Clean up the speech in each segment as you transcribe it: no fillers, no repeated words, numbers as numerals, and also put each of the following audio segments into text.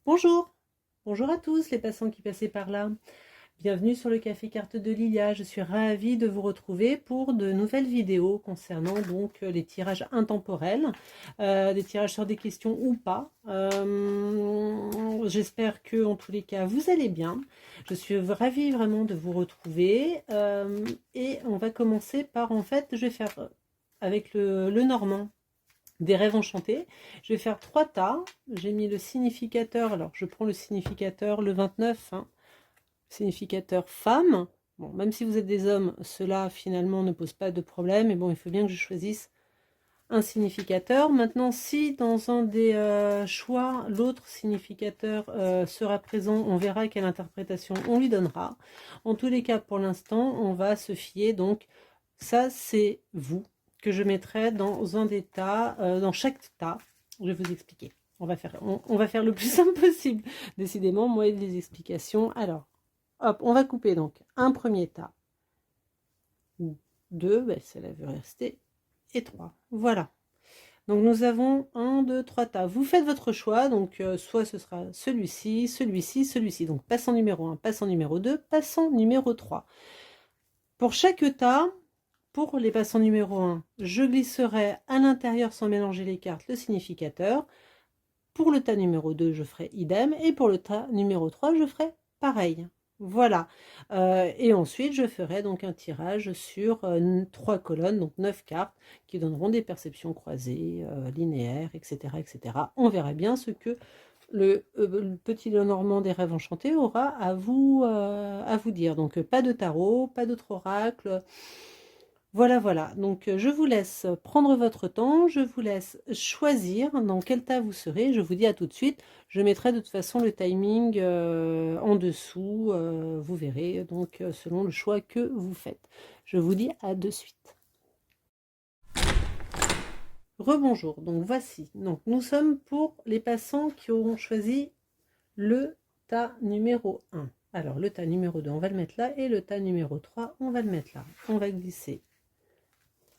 Bonjour, bonjour à tous les passants qui passaient par là. Bienvenue sur le Café Carte de Lilia. Je suis ravie de vous retrouver pour de nouvelles vidéos concernant donc les tirages intemporels, des tirages sur des questions ou pas. J'espère que en tous les cas vous allez bien. Je suis ravie vraiment de vous retrouver et on va commencer par je vais faire avec le normand des rêves enchantés. Je vais faire 3 tas. J'ai mis le significateur. Alors, je prends le significateur le 29, hein, significateur femme. Bon, même si vous êtes des hommes, cela finalement ne pose pas de problème. Mais bon, il faut bien que je choisisse un significateur. Maintenant, si dans un des choix, l'autre significateur sera présent, on verra quelle interprétation on lui donnera. En tous les cas, pour l'instant, on va se fier. Donc, ça, c'est vous que je mettrai dans un des tas, dans chaque tas. Je vais vous expliquer. On va faire le plus simple possible. Décidément, moi, il y a des explications. Alors, hop, on va couper donc un premier tas. Deux, ben, ça la veut rester. Et trois. Voilà. Donc nous avons 1, 2, 3 tas. Vous faites votre choix, donc soit ce sera celui-ci, celui-ci, celui-ci. Donc passant numéro 1, passant numéro 2, passant numéro 3. Pour chaque tas, pour les passants numéro 1, je glisserai à l'intérieur sans mélanger les cartes le significateur. Pour le tas numéro 2, je ferai idem. Et pour le tas numéro 3, je ferai pareil. Voilà. Et ensuite, je ferai donc un tirage sur 3 colonnes, donc 9 cartes, qui donneront des perceptions croisées, linéaires, etc., etc. On verra bien ce que le petit Lenormand des rêves enchantés aura à vous dire. Donc, pas de tarot, pas d'autre oracle. Voilà, voilà. Donc, je vous laisse prendre votre temps. Je vous laisse choisir dans quel tas vous serez. Je vous dis à tout de suite. Je mettrai de toute façon le timing en dessous. Vous verrez, donc, selon le choix que vous faites. Je vous dis à de suite. Rebonjour. Donc, voici. Donc, nous sommes pour les passants qui auront choisi le tas numéro 1. Alors, le tas numéro 2, on va le mettre là. Et le tas numéro 3, on va le mettre là. On va glisser.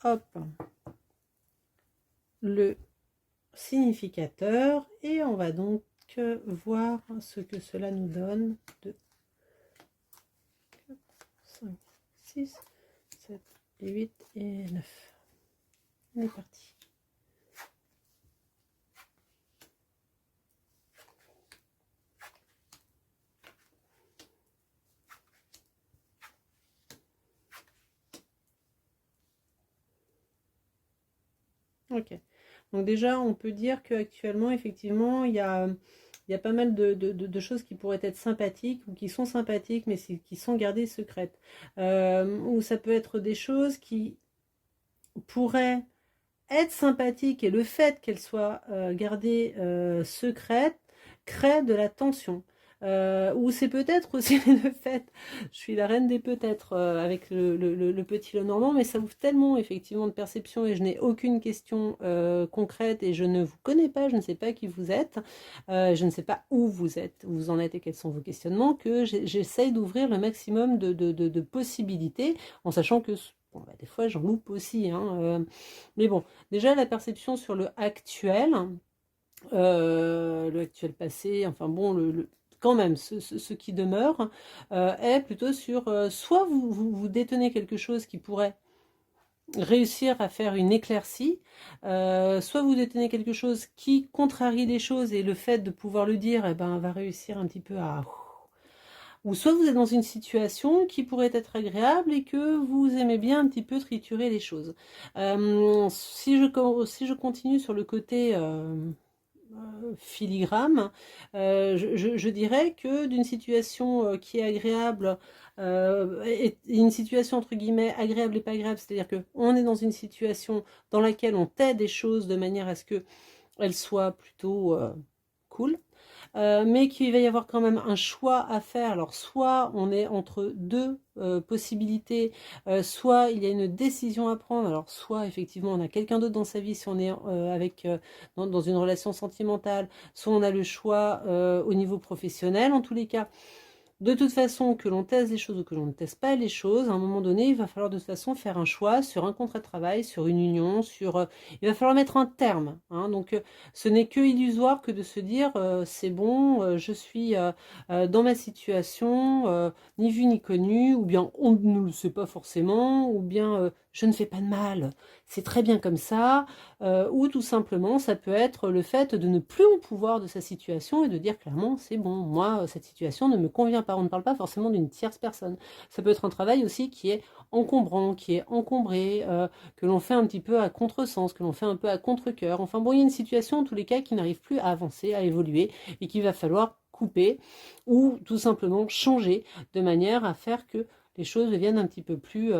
Hop, le significateur et on va donc voir ce que cela nous donne. 2, 4, 5, 6, 7, 8 et 9. On est parti. Ok. Donc déjà, on peut dire qu'actuellement, effectivement, il y a pas mal de choses qui pourraient être sympathiques ou qui sont sympathiques, mais qui sont gardées secrètes. Ou ça peut être des choses qui pourraient être sympathiques et le fait qu'elles soient gardées secrètes crée de la tension. Ou c'est peut-être aussi le fait, je suis la reine des peut-être avec le petit Lenormand, mais ça ouvre tellement effectivement de perception et je n'ai aucune question concrète et je ne vous connais pas, je ne sais pas qui vous êtes, je ne sais pas où vous êtes, où vous en êtes et quels sont vos questionnements, que j'essaye d'ouvrir le maximum de possibilités en sachant que bon, bah, des fois j'en loupe aussi, hein, mais bon, déjà la perception sur le actuel passé, enfin bon, quand même, ce qui demeure est plutôt sur soit vous détenez quelque chose qui pourrait réussir à faire une éclaircie, soit vous détenez quelque chose qui contrarie les choses et le fait de pouvoir le dire, eh ben, va réussir un petit peu à... Ou soit vous êtes dans une situation qui pourrait être agréable et que vous aimez bien un petit peu triturer les choses. Si je continue sur le côté filigrane, je dirais que d'une situation qui est agréable, et une situation entre guillemets agréable et pas agréable, c'est-à-dire qu'on est dans une situation dans laquelle on tait des choses de manière à ce qu'elles soient plutôt cool. Mais qu'il va y avoir quand même un choix à faire. Alors soit on est entre deux possibilités, soit il y a une décision à prendre. Alors soit effectivement on a quelqu'un d'autre dans sa vie si on est dans une relation sentimentale, soit on a le choix au niveau professionnel. En tous les cas, de toute façon, que l'on teste les choses ou que l'on ne teste pas les choses, à un moment donné, il va falloir de toute façon faire un choix sur un contrat de travail, sur une union, il va falloir mettre un terme. Hein. Donc, ce n'est que illusoire que de se dire, c'est bon, je suis dans ma situation, ni vu ni connu, ou bien on ne le sait pas forcément, ou bien je ne fais pas de mal, c'est très bien comme ça, ou tout simplement, ça peut être le fait de ne plus au pouvoir de sa situation et de dire clairement, c'est bon, moi, cette situation ne me convient pas. On ne parle pas forcément d'une tierce personne. Ça peut être un travail aussi qui est encombrant, qui est encombré, que l'on fait un petit peu à contresens, que l'on fait un peu à contre-cœur. Enfin bon, il y a une situation, en tous les cas, qui n'arrive plus à avancer, à évoluer, et qu'il va falloir couper ou tout simplement changer de manière à faire que les choses deviennent un petit peu plus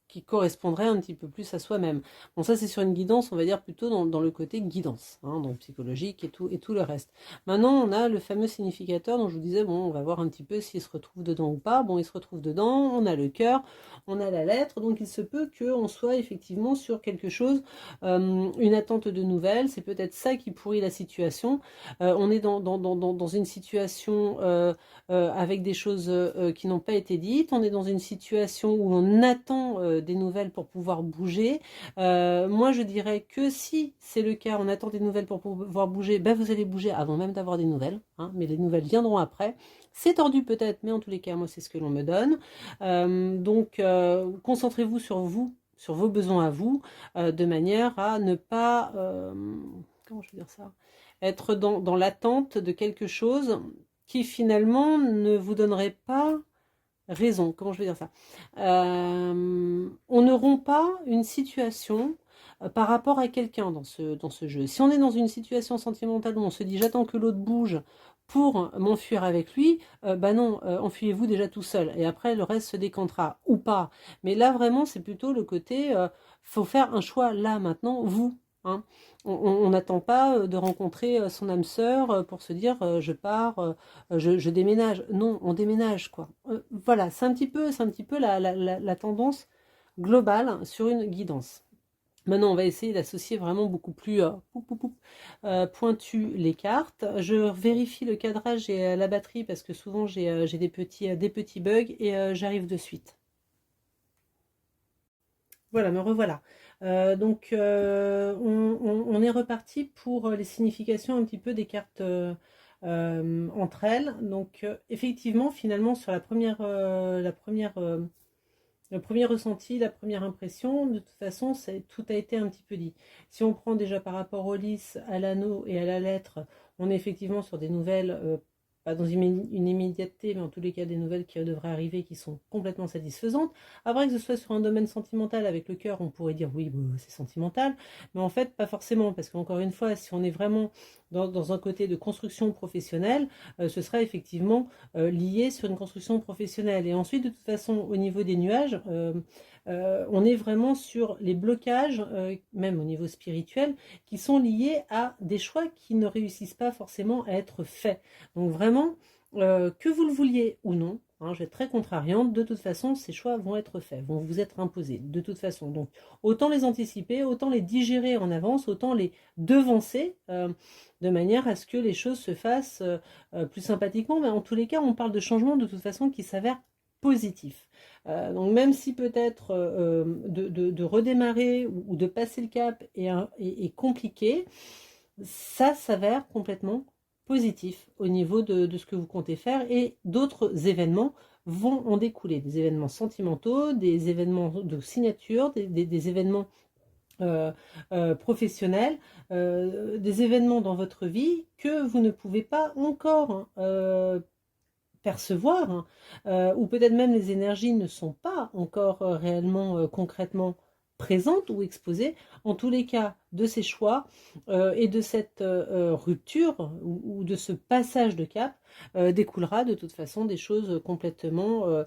qui correspondrait un petit peu plus à soi-même. Bon, ça c'est sur une guidance, on va dire plutôt dans le côté guidance, hein, donc psychologique et tout le reste. Maintenant, on a le fameux significateur dont je vous disais, bon, on va voir un petit peu s'il se retrouve dedans ou pas. Bon, il se retrouve dedans, on a le cœur, on a la lettre, donc il se peut qu'on soit effectivement sur quelque chose, une attente de nouvelles, c'est peut-être ça qui pourrit la situation. On est dans une situation avec des choses qui n'ont pas été dites, on est dans une situation où on attend des nouvelles pour pouvoir bouger. Moi, je dirais que si c'est le cas, on attend des nouvelles pour pouvoir bouger, ben vous allez bouger avant même d'avoir des nouvelles, hein, mais les nouvelles viendront après. C'est tordu peut-être, mais en tous les cas, moi, c'est ce que l'on me donne. Donc, concentrez-vous sur vos besoins à vous, de manière à ne pas, comment je veux dire ça, être dans l'attente de quelque chose qui finalement ne vous donnerait pas raison. Comment je veux dire ça, on ne rompt pas une situation par rapport à quelqu'un dans ce jeu. Si on est dans une situation sentimentale où on se dit j'attends que l'autre bouge pour m'enfuir avec lui, bah non, enfuyez-vous déjà tout seul. Et après, le reste se décantera ou pas. Mais là, vraiment, c'est plutôt le côté, faut faire un choix là, maintenant, vous. Hein. On n'attend pas de rencontrer son âme sœur pour se dire je pars, je déménage. Non, on déménage quoi. Voilà, c'est un petit peu la tendance globale sur une guidance. Maintenant, on va essayer d'associer vraiment beaucoup plus pointu les cartes. Je vérifie le cadrage et la batterie parce que souvent j'ai des petits bugs et j'arrive de suite. Voilà, me revoilà. Donc, on est reparti pour les significations un petit peu des cartes entre elles. Donc, effectivement, finalement, sur le premier ressenti, la première impression, de toute façon, tout a été un petit peu dit. Si on prend déjà par rapport au lys, à l'anneau et à la lettre, on est effectivement sur des nouvelles, pas dans une immédiateté, mais en tous les cas des nouvelles qui devraient arriver, qui sont complètement satisfaisantes. Après que ce soit sur un domaine sentimental avec le cœur, on pourrait dire oui, c'est sentimental, mais en fait pas forcément, parce qu'encore une fois, si on est vraiment dans un côté de construction professionnelle, ce sera effectivement lié sur une construction professionnelle. Et ensuite, de toute façon, au niveau des nuages, on est vraiment sur les blocages, même au niveau spirituel, qui sont liés à des choix qui ne réussissent pas forcément à être faits. Donc vraiment, que vous le vouliez ou non, hein, je vais être très contrariante, de toute façon, ces choix vont être faits, vont vous être imposés, de toute façon. Donc, autant les anticiper, autant les digérer en avance, autant les devancer, de manière à ce que les choses se fassent plus sympathiquement. Mais en tous les cas, on parle de changements de toute façon qui s'avèrent positifs. Donc même si peut-être de redémarrer ou de passer le cap est compliqué, ça s'avère complètement positif au niveau de ce que vous comptez faire et d'autres événements vont en découler, des événements sentimentaux, des événements de signature, des événements professionnels, des événements dans votre vie que vous ne pouvez pas encore percevoir, hein, ou peut-être même les énergies ne sont pas encore réellement concrètement présentes ou exposées. En tous les cas, de ces choix et de cette rupture ou de ce passage de cap découlera de toute façon des choses complètement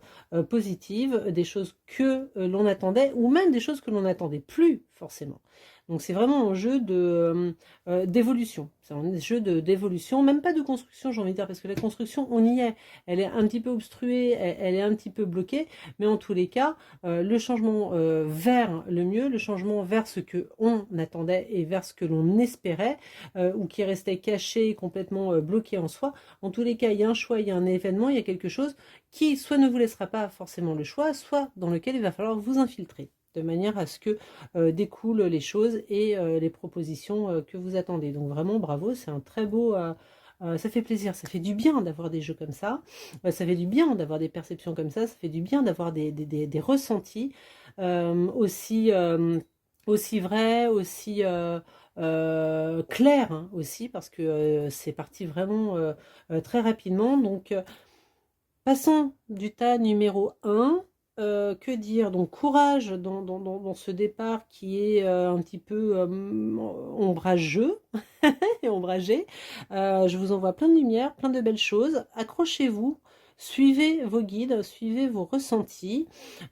positives, des choses que l'on attendait ou même des choses que l'on n'attendait plus forcément. Donc c'est vraiment un jeu d'évolution. C'est un jeu d'évolution, même pas de construction, j'ai envie de dire, parce que la construction, on y est. Elle est un petit peu obstruée, elle est un petit peu bloquée, mais en tous les cas, le changement vers le mieux, le changement vers ce que on attendait et vers ce que l'on espérait, ou qui restait caché, complètement bloqué en soi. En tous les cas, il y a un choix, il y a un événement, il y a quelque chose qui soit ne vous laissera pas forcément le choix, soit dans lequel il va falloir vous infiltrer, de manière à ce que découlent les choses et les propositions que vous attendez. Donc vraiment, bravo, c'est un très beau... ça fait plaisir, ça fait du bien d'avoir des jeux comme ça, ça fait du bien d'avoir des perceptions comme ça fait du bien d'avoir des ressentis aussi, aussi vrais, aussi clairs, hein, aussi, parce que c'est parti vraiment très rapidement. Donc, passons du tas numéro 1. Que dire? Donc courage dans ce départ qui est un petit peu ombrageux et ombragé. Je vous envoie plein de lumière, plein de belles choses. Accrochez-vous, suivez vos guides, suivez vos ressentis.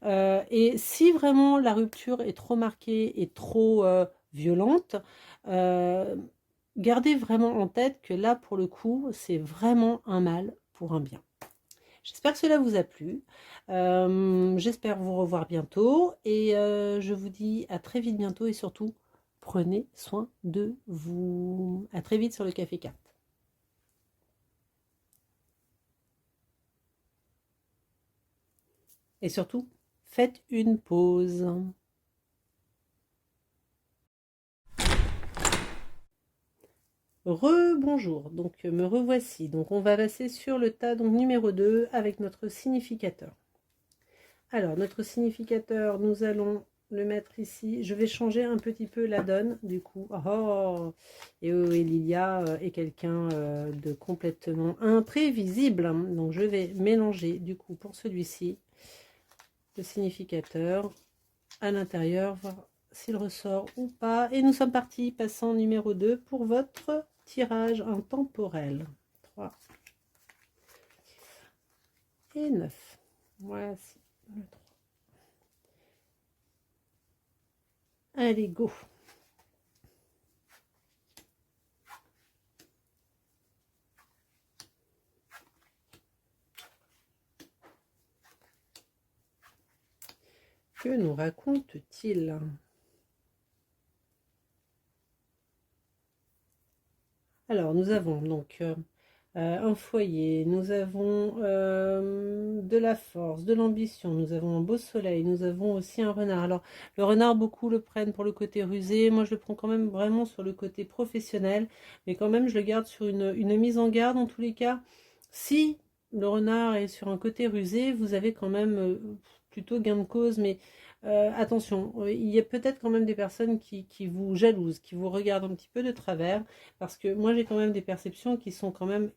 Et si vraiment la rupture est trop marquée et trop violente, euh, gardez vraiment en tête que là, pour le coup, c'est vraiment un mal pour un bien. J'espère que cela vous a plu. J'espère vous revoir bientôt. Et je vous dis à très vite bientôt. Et surtout, prenez soin de vous. À très vite sur le Café Carte. Et surtout, faites une pause. Rebonjour, donc me revoici. Donc on va passer sur le tas donc, numéro 2 avec notre significateur. Alors, notre significateur, nous allons le mettre ici. Je vais changer un petit peu la donne, du coup. Oh, et Lilia est quelqu'un de complètement imprévisible. Donc, je vais mélanger, du coup, pour celui-ci, le significateur à l'intérieur, voir s'il ressort ou pas. Et nous sommes partis, passant numéro 2 pour votre tirage intemporel. 3 et 9. Voici le 3. Allez, go! Que nous raconte-t-il? Alors, nous avons donc un foyer, nous avons de la force, de l'ambition, nous avons un beau soleil, nous avons aussi un renard. Alors, le renard, beaucoup le prennent pour le côté rusé. Moi, je le prends quand même vraiment sur le côté professionnel, mais quand même, je le garde sur une mise en garde en tous les cas. Si le renard est sur un côté rusé, vous avez quand même plutôt gain de cause, mais attention, il y a peut-être quand même des personnes qui vous jalousent, qui vous regardent un petit peu de travers, parce que moi j'ai quand même des perceptions qui sont quand même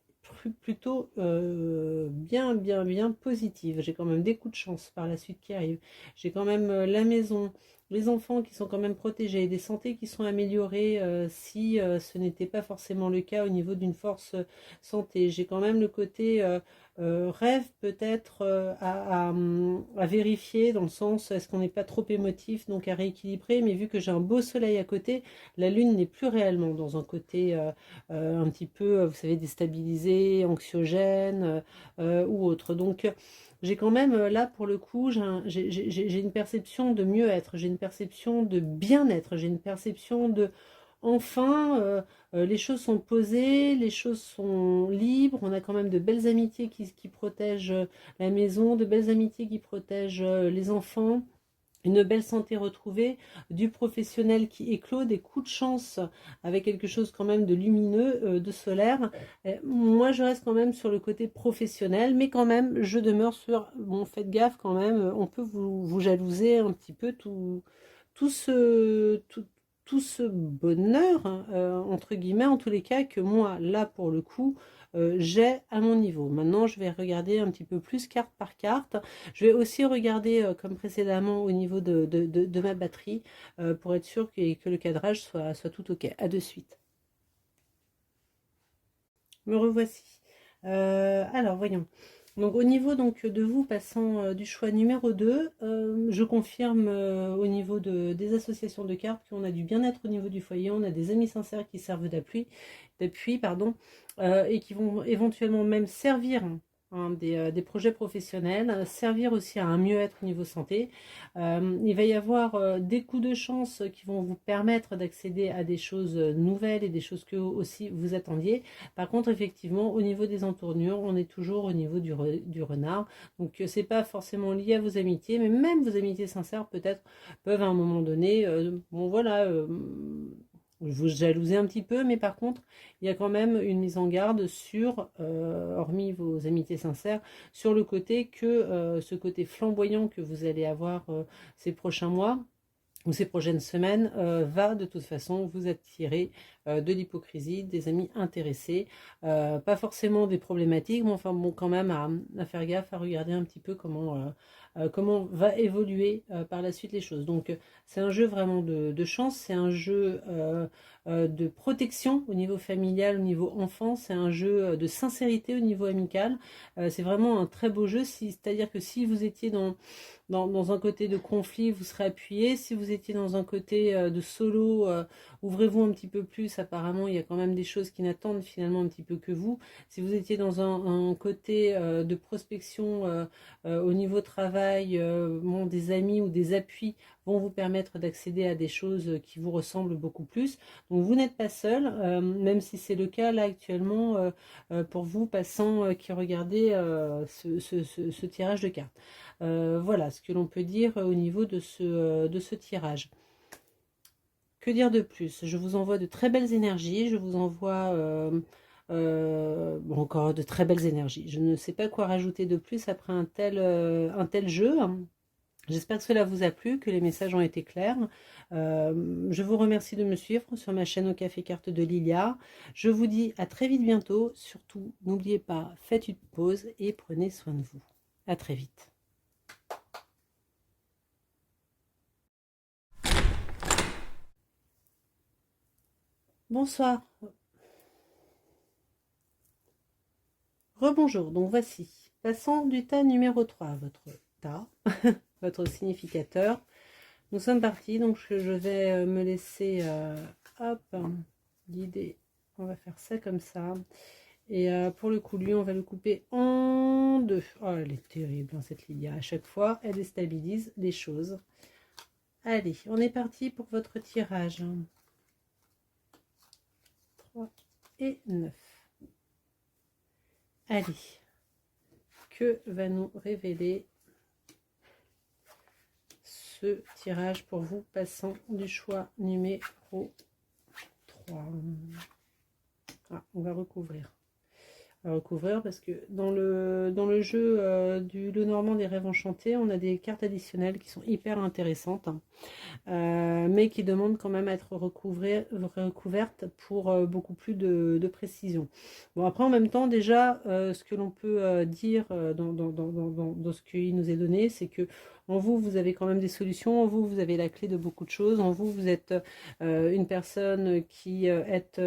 plutôt bien positives. J'ai quand même des coups de chance par la suite qui arrivent. J'ai quand même la maison, les enfants qui sont quand même protégés, des santé qui sont améliorées si ce n'était pas forcément le cas au niveau d'une force santé. J'ai quand même le côté rêve peut-être à vérifier dans le sens est-ce qu'on n'est pas trop émotif, donc à rééquilibrer, mais vu que j'ai un beau soleil à côté, la lune n'est plus réellement dans un côté un petit peu, vous savez, déstabilisé, anxiogène ou autre. Donc j'ai quand même là pour le coup, j'ai une perception de mieux-être, j'ai une perception de bien-être, j'ai une perception de enfin, les choses sont posées, les choses sont libres. On a quand même de belles amitiés qui protègent la maison, de belles amitiés qui protègent les enfants. Une belle santé retrouvée, du professionnel qui éclot, des coups de chance avec quelque chose quand même de lumineux, de solaire. Moi, je reste quand même sur le côté professionnel, mais quand même, je demeure sur, bon, faites gaffe quand même, on peut vous jalouser un petit peu tout ce, tout, tout ce bonheur, hein, entre guillemets, en tous les cas, que moi, là, pour le coup, j'ai à mon niveau. Maintenant, je vais regarder un petit peu plus carte par carte. Je vais aussi regarder, comme précédemment, au niveau de ma batterie, pour être sûr que le cadrage soit tout OK. À de suite. Me revoici. Alors, voyons. Donc au niveau donc de vous passant du choix numéro 2, je confirme au niveau des associations de cartes qu'on a du bien-être au niveau du foyer, on a des amis sincères qui servent d'appui, pardon, et qui vont éventuellement même servir des projets professionnels, servir aussi à un mieux-être au niveau santé. Il va y avoir des coups de chance qui vont vous permettre d'accéder à des choses nouvelles et des choses que aussi vous attendiez. Par contre, effectivement, au niveau des entournures, on est toujours au niveau du renard. Donc, c'est pas forcément lié à vos amitiés, mais même vos amitiés sincères, peut-être, peuvent à un moment donné, bon voilà, vous jalouser un petit peu, mais par contre, il y a quand même une mise en garde sur, hormis vos amitiés sincères, sur le côté que ce côté flamboyant que vous allez avoir ces prochains mois ou ces prochaines semaines va de toute façon vous attirer de l'hypocrisie, des amis intéressés, pas forcément des problématiques, mais enfin bon quand même à faire gaffe, à regarder un petit peu comment va évoluer par la suite les choses. Donc c'est un jeu vraiment de chance, c'est un jeu de protection au niveau familial, au niveau enfant, c'est un jeu de sincérité au niveau amical. C'est vraiment un très beau jeu, c'est-à-dire que si vous étiez dans un côté de conflit, vous serez appuyé. Si vous étiez dans un côté de solo, ouvrez-vous un petit peu plus. Apparemment, il y a quand même des choses qui n'attendent finalement un petit peu que vous. Si vous étiez dans un côté de prospection au niveau travail, bon, des amis ou des appuis vont vous permettre d'accéder à des choses qui vous ressemblent beaucoup plus. Donc vous n'êtes pas seul, même si c'est le cas là actuellement pour vous, passant qui regardez ce tirage de cartes. Voilà ce que l'on peut dire au niveau de ce tirage. Que dire de plus? Je vous envoie de très belles énergies, je vous envoie bon, encore de très belles énergies. Je ne sais pas quoi rajouter de plus après un tel jeu. J'espère que cela vous a plu, que les messages ont été clairs. Je vous remercie de me suivre sur ma chaîne au Café Carte de Lilia. Je vous dis à très vite bientôt. Surtout, n'oubliez pas, faites une pause et prenez soin de vous. À très vite. Bonsoir. Rebonjour. Donc voici. Passons du tas numéro 3, votre tas, votre significateur. Nous sommes partis. Donc je vais me laisser hop, guider. On va faire ça comme ça. Et pour le coup, lui, on va le couper en deux. Oh, elle est terrible, hein, cette Lydia. À chaque fois, elle déstabilise les choses. Allez, on est parti pour votre tirage. 3 et 9. Allez, que va nous révéler ce tirage pour vous, passant du choix numéro 3. Ah, on va recouvrir. Parce que dans le jeu du Lenormand des rêves enchantés, on a des cartes additionnelles qui sont hyper intéressantes, mais qui demandent quand même à être recouvertes pour beaucoup plus de précision. Bon, après en même temps déjà ce que l'on peut dire dans ce qui nous est donné, c'est que en vous, vous avez quand même des solutions, en vous, vous avez la clé de beaucoup de choses, en vous, vous êtes une personne qui est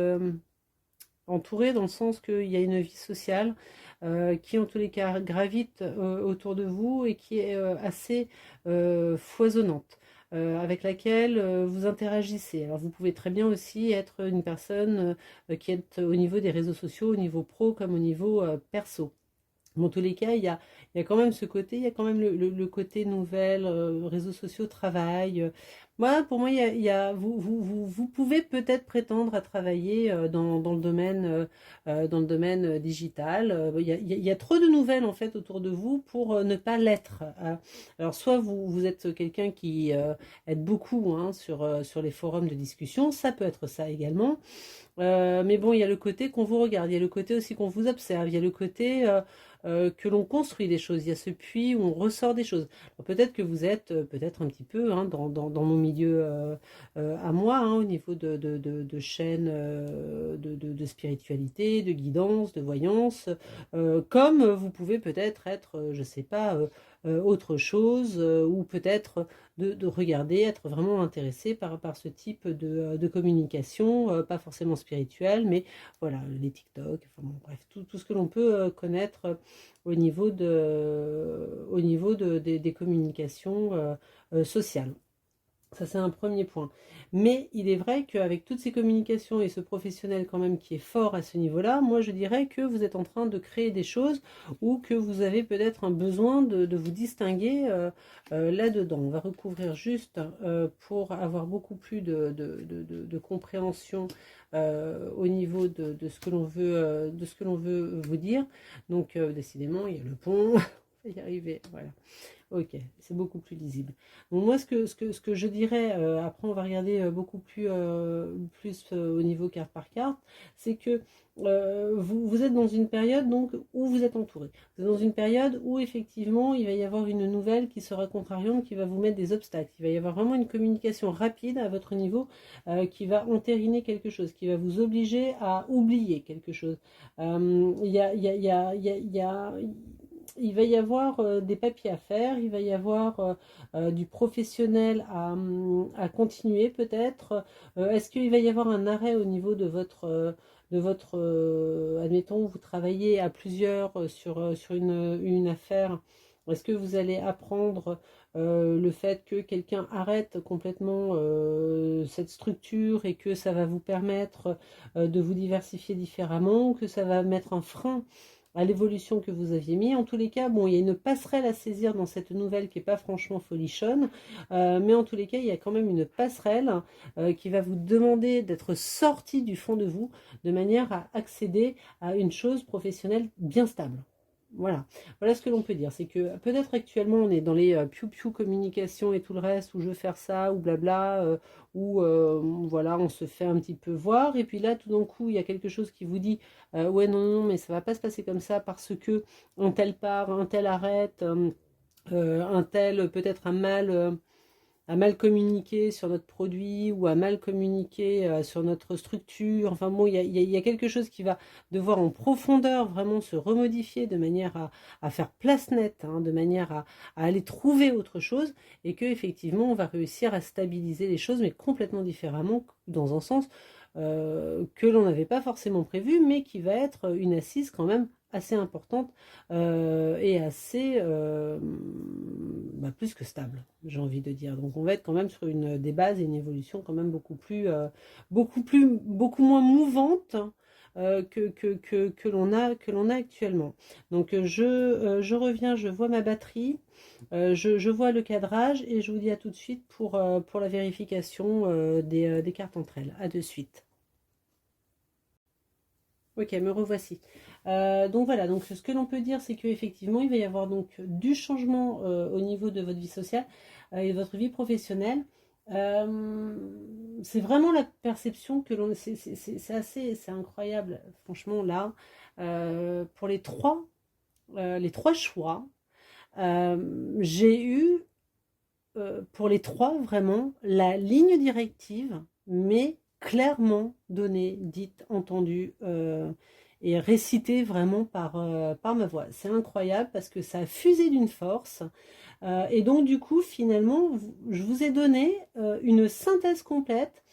entouré dans le sens qu'il y a une vie sociale qui en tous les cas gravite autour de vous et qui est assez foisonnante. Avec laquelle vous interagissez. Alors vous pouvez très bien aussi être une personne qui est au niveau des réseaux sociaux, au niveau pro comme au niveau perso. Dans tous les cas, il y a quand même ce côté, il y a quand même le côté nouvelle, réseaux sociaux, travail. Moi, pour moi, vous pouvez peut-être prétendre à travailler dans le domaine digital. Il y a trop de nouvelles en fait autour de vous pour ne pas l'être. Alors, soit vous êtes quelqu'un qui aide beaucoup sur les forums de discussion, ça peut être ça également. Mais bon, il y a le côté qu'on vous regarde, il y a le côté aussi qu'on vous observe, il y a le côté que l'on construit des choses, il y a ce puits où on ressort des choses. Peut-être que vous êtes peut-être un petit peu dans nos milieu à moi, hein, au niveau de chaîne de spiritualité, de guidance, de voyance, comme vous pouvez peut-être être, je sais pas, autre chose, ou peut-être de regarder, être vraiment intéressé par ce type de communication, pas forcément spirituelle, mais voilà, les TikTok, enfin bon, bref, tout ce que l'on peut connaître au niveau des communications sociales. Ça, c'est un premier point. Mais il est vrai qu'avec toutes ces communications et ce professionnel quand même qui est fort à ce niveau-là, moi je dirais que vous êtes en train de créer des choses ou que vous avez peut-être un besoin de vous distinguer là-dedans. On va recouvrir juste pour avoir beaucoup plus de compréhension au niveau de ce que l'on veut, de ce que l'on veut vous dire. Donc décidément, il y a le pont, on va y arriver, voilà. Ok, c'est beaucoup plus lisible. Donc moi, ce que je dirais, après on va regarder beaucoup plus au niveau carte par carte, c'est que vous êtes dans une période donc où vous êtes entouré. Vous êtes dans une période où effectivement il va y avoir une nouvelle qui sera contrariante, qui va vous mettre des obstacles. Il va y avoir vraiment une communication rapide à votre niveau qui va entériner quelque chose, qui va vous obliger à oublier quelque chose. Il va y avoir des papiers à faire, il va y avoir du professionnel à continuer peut-être. Est-ce qu'il va y avoir un arrêt au niveau de votre admettons, vous travaillez à plusieurs sur une affaire. Est-ce que vous allez apprendre le fait que quelqu'un arrête complètement cette structure et que ça va vous permettre de vous diversifier différemment, ou que ça va mettre un frein à l'évolution que vous aviez mis. En tous les cas, bon, il y a une passerelle à saisir dans cette nouvelle qui n'est pas franchement folichonne, mais en tous les cas, il y a quand même une passerelle qui va vous demander d'être sorti du fond de vous, de manière à accéder à une chose professionnelle bien stable. Voilà, voilà ce que l'on peut dire. C'est que peut-être actuellement on est dans les piou-piou communication et tout le reste, où je veux faire ça, ou blabla, où voilà, on se fait un petit peu voir. Et puis là, tout d'un coup, il y a quelque chose qui vous dit ouais, non, non, mais ça va pas se passer comme ça parce que un tel part, un tel arrête, un tel peut-être a mal communiqué sur notre produit ou a mal communiqué sur notre structure. Enfin bon, il y a quelque chose qui va devoir en profondeur vraiment se remodifier de manière à faire place nette, hein, de manière à aller trouver autre chose, et que effectivement on va réussir à stabiliser les choses, mais complètement différemment, dans un sens que l'on n'avait pas forcément prévu, mais qui va être une assise quand même assez importante et assez plus que stable, j'ai envie de dire. Donc on va être quand même sur des bases et une évolution quand même beaucoup moins mouvante que l'on a actuellement. Donc je reviens, je vois ma batterie, je vois le cadrage, et je vous dis à tout de suite pour la vérification des cartes entre elles. À de suite. Ok, me revoici. Donc voilà, donc ce que l'on peut dire, c'est qu'effectivement, il va y avoir donc du changement au niveau de votre vie sociale et de votre vie professionnelle. C'est vraiment la perception que l'on... C'est incroyable, franchement, là. Pour les trois choix, j'ai eu, pour les trois, vraiment, la ligne directive, mais clairement donnée, dite, entendue et récitée vraiment par ma voix. C'est incroyable parce que ça a fusé d'une force. Et donc du coup, finalement, je vous ai donné une synthèse complète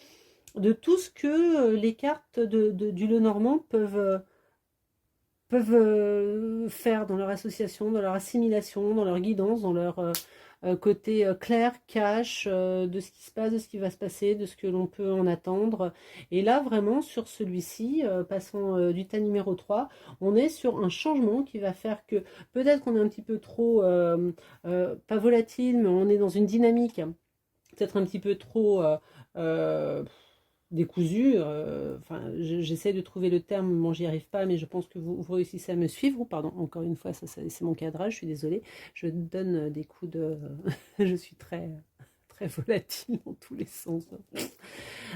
de tout ce que les cartes du Lenormand peuvent faire dans leur association, dans leur assimilation, dans leur guidance, dans leur côté clair, cash, de ce qui se passe, de ce qui va se passer, de ce que l'on peut en attendre. Et là, vraiment, sur celui-ci, passant du tas numéro 3, on est sur un changement qui va faire que peut-être qu'on est un petit peu trop, pas volatile, mais on est dans une dynamique peut-être un petit peu trop décousu. Enfin, j'essaie de trouver le terme, bon, j'y arrive pas, mais je pense que vous réussissez à me suivre. Pardon, encore une fois, ça c'est mon cadrage, je suis désolée. Je donne des coups de... je suis très très volatile dans tous les sens.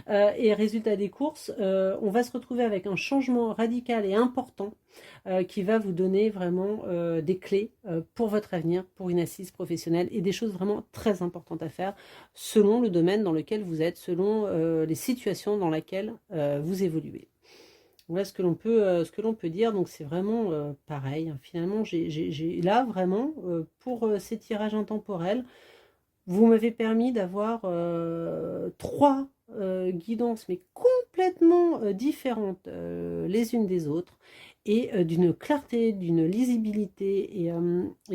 Et résultat des courses, on va se retrouver avec un changement radical et important qui va vous donner vraiment des clés pour votre avenir, pour une assise professionnelle et des choses vraiment très importantes à faire selon le domaine dans lequel vous êtes, selon les situations dans lesquelles vous évoluez. Voilà ce que l'on peut dire. Donc c'est vraiment pareil. Finalement, j'ai là vraiment pour ces tirages intemporels, vous m'avez permis d'avoir trois guidances, mais complètement différentes les unes des autres, et d'une clarté, d'une lisibilité et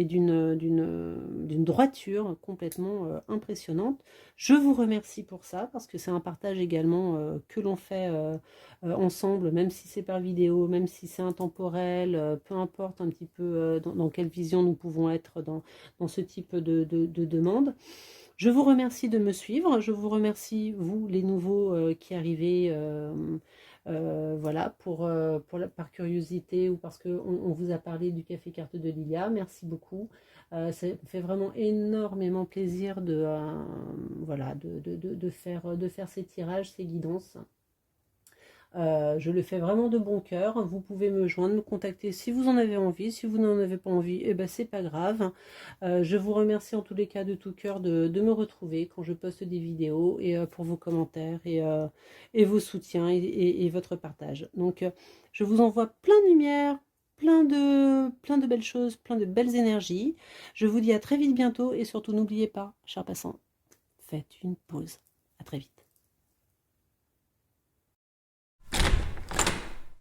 d'une droiture complètement impressionnante. Je vous remercie pour ça, parce que c'est un partage également que l'on fait ensemble, même si c'est par vidéo, même si c'est intemporel, peu importe un petit peu dans quelle vision nous pouvons être dans ce type de demande. Je vous remercie de me suivre, je vous remercie, vous, les nouveaux qui arrivez, voilà, par curiosité ou parce qu'on vous a parlé du café carte de Lilia. Merci beaucoup. Ça me fait vraiment énormément plaisir voilà, de faire ces tirages, ces guidances. Je le fais vraiment de bon cœur. Vous pouvez me joindre, me contacter si vous en avez envie. Si vous n'en avez pas envie, eh ben, c'est pas grave. Je vous remercie en tous les cas de tout cœur de me retrouver quand je poste des vidéos et pour vos commentaires et vos soutiens et votre partage. Donc, je vous envoie plein de lumière, plein de belles choses, plein de belles énergies. Je vous dis à très vite bientôt et surtout n'oubliez pas, chers passants, faites une pause. À très vite.